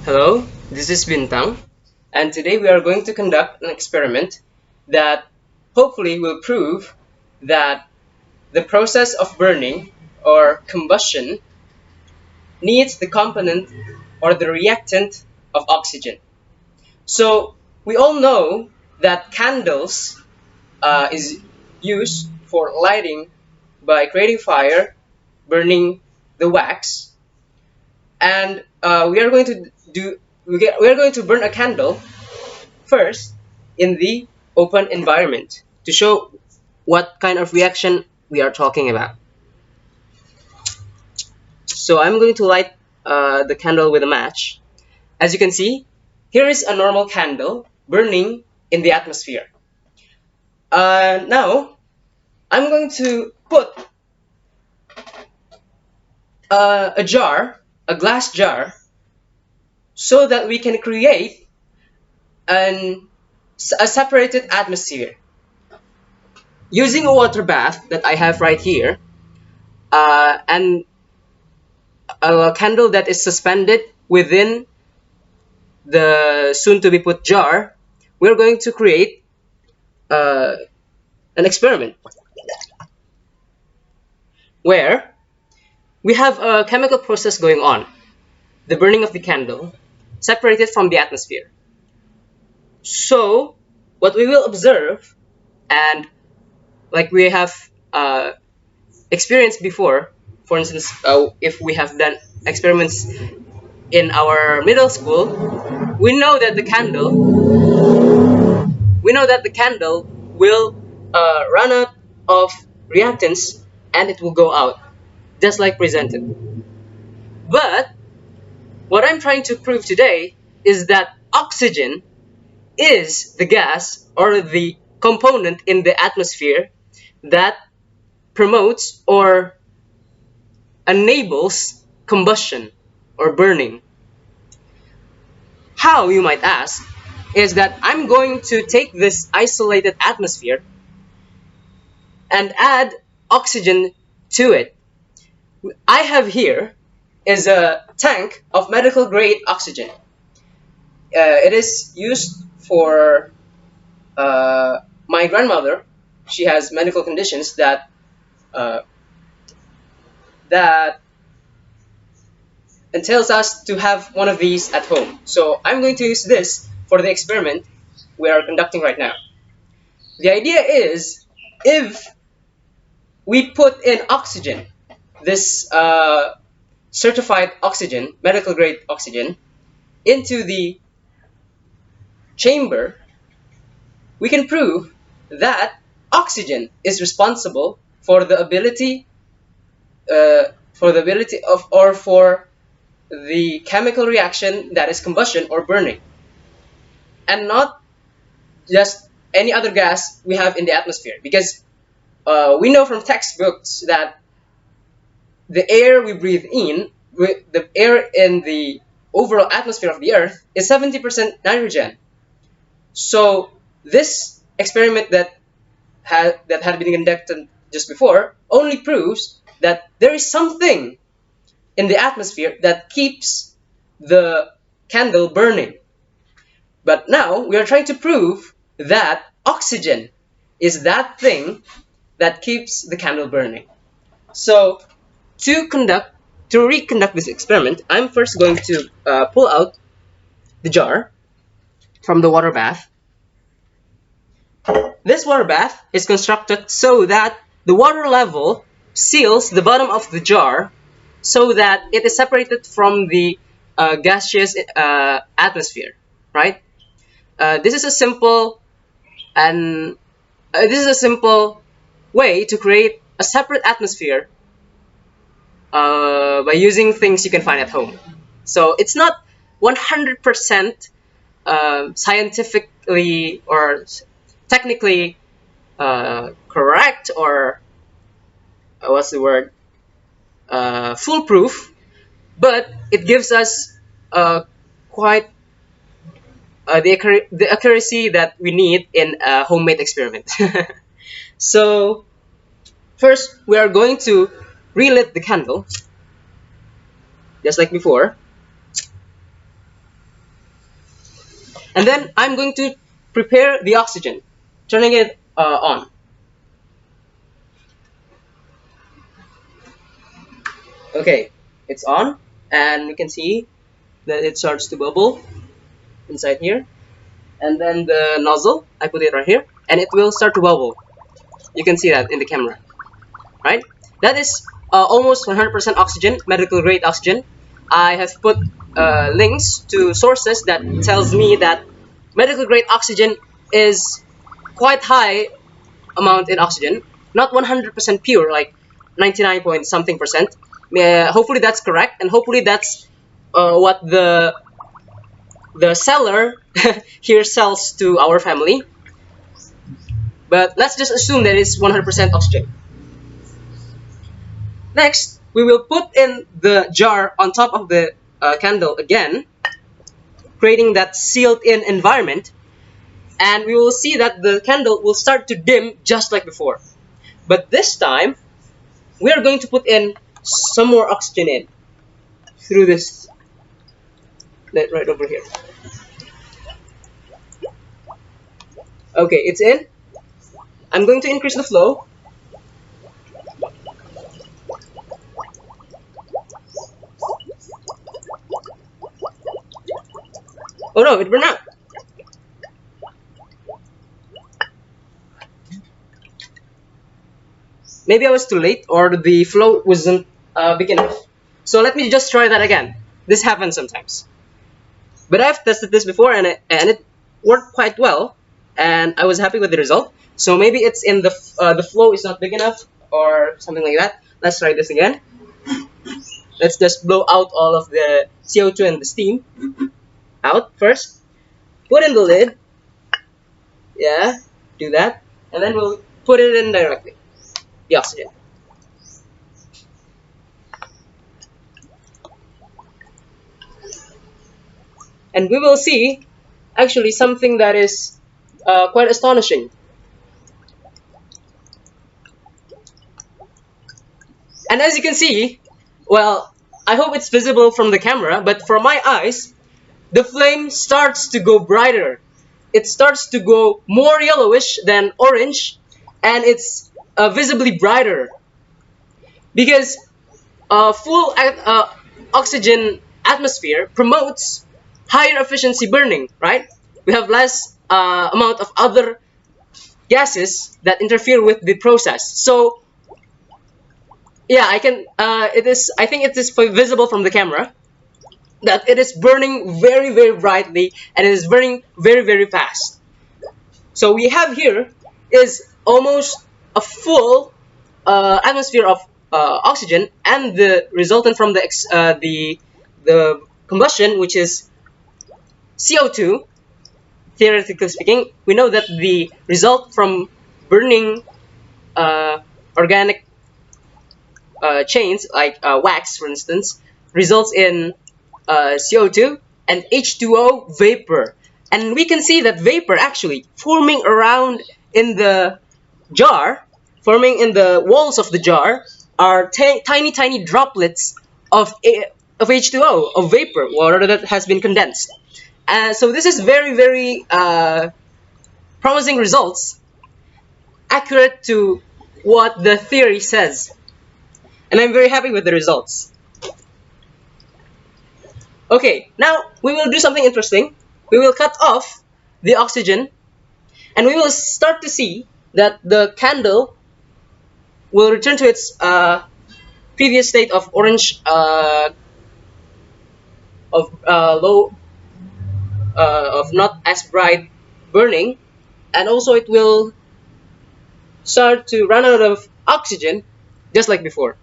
Hello, this is Bintang, and today we are going to conduct an experiment that hopefully will prove that the process of burning or combustion needs the component or the reactant of oxygen. So we all know that candles is used for lighting by creating fire, burning the wax, and we are going to burn a candle first in the open environment to show what kind of reaction we are talking about. So I'm going to light the candle with a match. As you can see, here is a normal candle burning in the atmosphere. Now, I'm going to put a jar, a glass jar, so that we can create a separated atmosphere. Using a water bath that I have right here, and a candle that is suspended within the soon to be put jar, we're going to create uh, an experiment where we have a chemical process going on, the burning of the candle, separated from the atmosphere. So, what we will observe, and like we have experienced before, for instance, if we have done experiments in our middle school, we know that the candle will run out of reactants and it will go out, just like presented. But what I'm trying to prove today is that oxygen is the gas or the component in the atmosphere that promotes or enables combustion or burning. How, you might ask, is that I'm going to take this isolated atmosphere and add oxygen to it. I have here is a tank of medical grade oxygen. It is used for my grandmother. She has medical conditions uh, that entails us to have one of these at home. So I'm going to use this for the experiment we are conducting right now. The idea is, if we put in oxygen, this certified oxygen, medical grade oxygen, into the chamber, we can prove that oxygen is responsible for the ability of, or for the chemical reaction that is combustion or burning, and not just any other gas we have in the atmosphere. Because we know from textbooks that the air we breathe in, the air in the overall atmosphere of the Earth, is 70% nitrogen. So this experiment that had been conducted just before only proves that there is something in the atmosphere that keeps the candle burning. But now we are trying to prove that oxygen is that thing that keeps the candle burning. So to reconduct this experiment, I'm first going to pull out the jar from the water bath. This water bath is constructed so that the water level seals the bottom of the jar so that it is separated from the gaseous atmosphere, right? This is a simple and this is a simple way to create a separate atmosphere by using things you can find at home. So it's not 100% scientifically or technically correct, or what's the word, foolproof, but it gives us quite the accuracy that we need in a homemade experiment. So first we are going to relit the candle just like before. And then I'm going to prepare the oxygen, turning it on. Okay, it's on, and we can see that it starts to bubble inside here. And then the nozzle, I put it right here, and it will start to bubble. You can see that in the camera, right? That is almost 100% oxygen, medical grade oxygen. I have put links to sources that tells me that medical grade oxygen is quite high amount in oxygen, not 100% pure, like 99 point something percent. Hopefully that's correct, and hopefully that's what the seller here sells to our family. But let's just assume that it's 100% oxygen. Next, we will put in the jar on top of the candle again, creating that sealed in environment, and we will see that the candle will start to dim just like before. But this time, we are going to put in some more oxygen in through this right over here. Okay, it's in. I'm going to increase the flow. Oh no, it burned out. Maybe I was too late, or the flow wasn't big enough. So let me just try that again. This happens sometimes. But I've tested this before, and it worked quite well, and I was happy with the result. So maybe it's in the flow is not big enough, or something like that. Let's try this again. Let's just blow out all of the CO2 and the steam out first. Put in the lid. Yeah, do that, and then we'll put it in directly. The oxygen. And we will see actually something that is quite astonishing. And as you can see, well, I hope it's visible from the camera, but for my eyes, the flame starts to go brighter. It starts to go more yellowish than orange, and it's visibly brighter. Because full oxygen atmosphere promotes higher efficiency burning, right? We have less amount of other gases that interfere with the process. So yeah, I can. It is. I think it is visible from the camera that it is burning very, very brightly, and it is burning very, very fast. So we have here is almost a full atmosphere of oxygen, and the resultant from the combustion, which is CO2. Theoretically speaking, we know that the result from burning organic chains, like wax, for instance, results in CO2 and H2O vapor. And we can see that vapor actually forming around in the jar, forming in the walls of the jar, are tiny, tiny droplets of H2O, of vapor, water that has been condensed. So this is very, very promising results, accurate to what the theory says. And I'm very happy with the results. Okay, now we will do something interesting. We will cut off the oxygen, and we will start to see that the candle will return to its previous state of orange, low, of not as bright burning, and also it will start to run out of oxygen, just like before.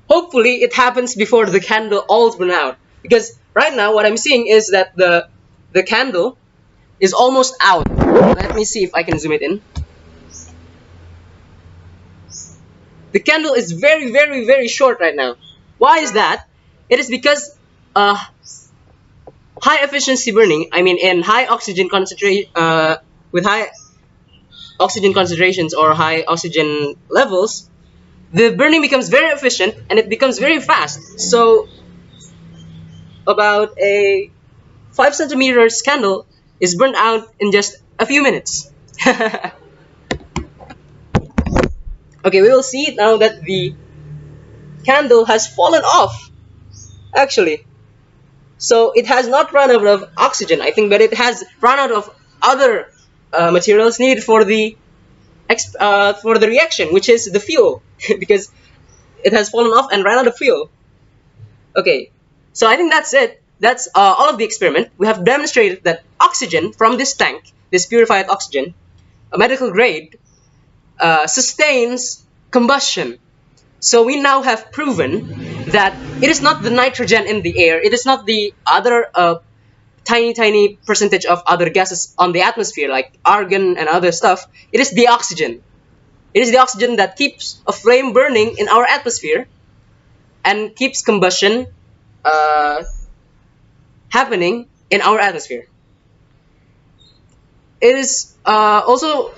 Hopefully it happens before the candle all burn out, because right now what I'm seeing is that the candle is almost out. Let me see if I can zoom it in. The candle is very, very, very short right now. Why is that? It is because high efficiency burning, I mean in high oxygen concentration, with high oxygen concentrations or high oxygen levels, the burning becomes very efficient and it becomes very fast. So about a 5 centimeters candle is burnt out in just a few minutes. Okay, we will see now that the candle has fallen off, actually. So it has not run out of oxygen, I think, but it has run out of other materials needed for the reaction, which is the fuel, because it has fallen off and ran out of fuel. Okay, so I think that's it. That's all of the experiment. We have demonstrated that oxygen from this tank, this purified oxygen, a medical grade, sustains combustion. So we now have proven that it is not the nitrogen in the air, it is not the other tiny percentage of other gases on the atmosphere like argon and other stuff. It is the oxygen. It is the oxygen that keeps a flame burning in our atmosphere and keeps combustion happening in our atmosphere. It is also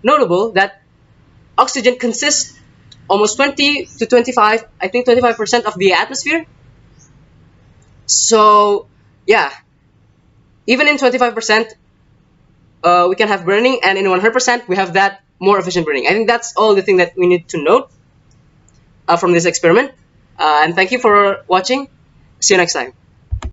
notable that oxygen consists almost 20 to 25, I think 25% of the atmosphere. So yeah, even in 25%, we can have burning, and in 100% we have that more efficient burning. I think that's all the thing that we need to note from this experiment. And thank you for watching. See you next time.